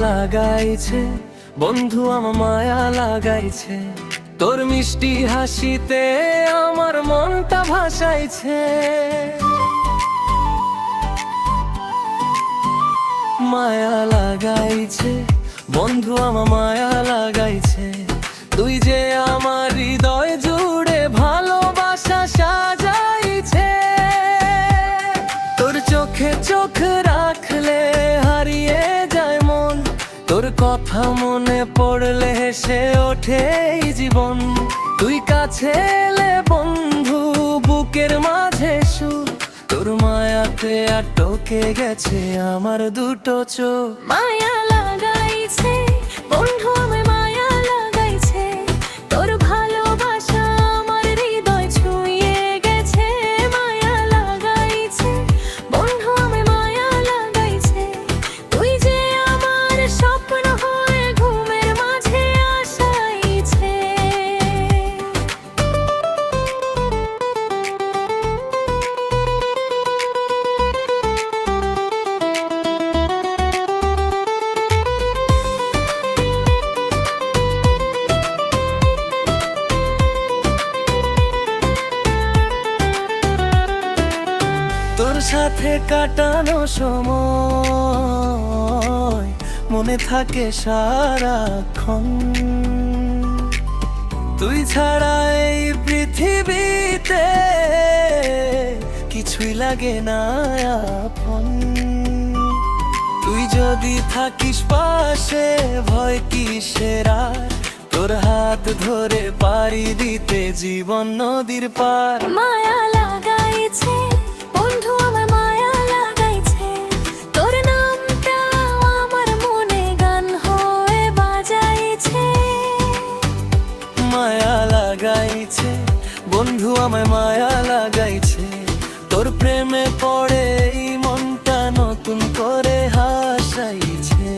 লাগাইছে বন্ধু আমার মায়া লাগাইছে, তোর মিষ্টি হাসিতে আমার মনটা ভাসাইছে। মায়া লাগাইছে বন্ধু আমার মায়া লাগাইছে, তুই যে আমার হৃদয় জুড়ে ভালোবাসা সাজাইছে। তোর চোখে চোখ রাখলে হারিয়ে যায় মন, তোর কথা মনে পড়লে হেসে ওঠে এই জীবন। তুই কাছে এলে বন্ধু বুকের মাঝে সুর, তোর মায়াতে আটকে গেছে আমার দুটো চোখ। মায়া লাগাইছে বন্ধু আমার মায়া লাগাইছে, তোর ভালোবাসা আমার হৃদয় ছুঁয়ে গেছে। মায়া লাগাইছে বন্ধু আমার মায়া লাগাইছে, তুই যে আমার স্বপ্ন হয়ে ঘুমের মাঝে আসাইছে। তোর সাথে কাটানো সময় মনে থাকে সারাক্ষণ, তুই ছাড়া এই পৃথিবীতে কিছুই লাগে না আপন। তুই যদি থাকিস পাশে ভয় কিসের আর, তোর হাত ধরে পাড়ি দিতে জীবন নদীর পার। মায়া লাগাইছে বন্ধু আমার মায়া লাগাইছে, তোর নামটা আমার মনে গান হয়ে বাজাইছে। মায়া লাগাইছে বন্ধু আমায় মায়া লাগাইছে, তোর প্রেমে পড়ে এই মনটা নতুন করে হাসাইছে।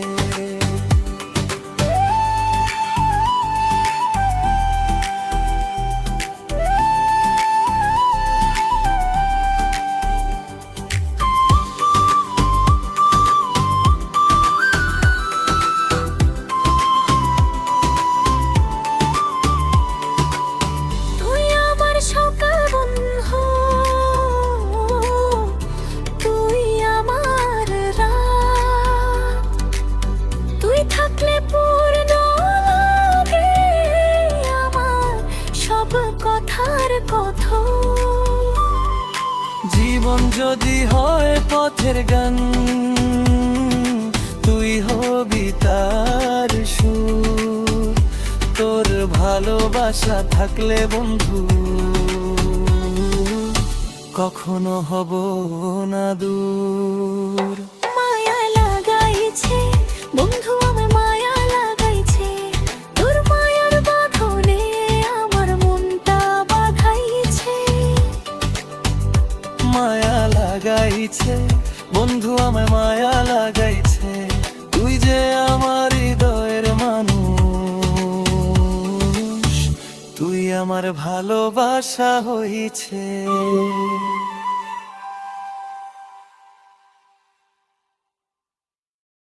তুই আমার সকাল বন্ধু, তুই আমার রাত, তুই থাকলে পূর্ণ লাগে আমার সব কথার কথা। জীবন যদি হয় পথের গান, তুই হবি তার সুর, তোর ভালোবাসা থাকলে বন্ধু কখনো হব না দূর। মায়া লাগাইছে বন্ধু আমার মায়া লাগাইছে, তোর মায়ার বাঁধনে আমার মনটা বাঁধাইছে। মায়া লাগাইছে বন্ধু আমায় মায়া লাগাইছে, তুই যে আমার হৃদয়ের মানুষ, তুই আমার ভালোবাসা হইছে।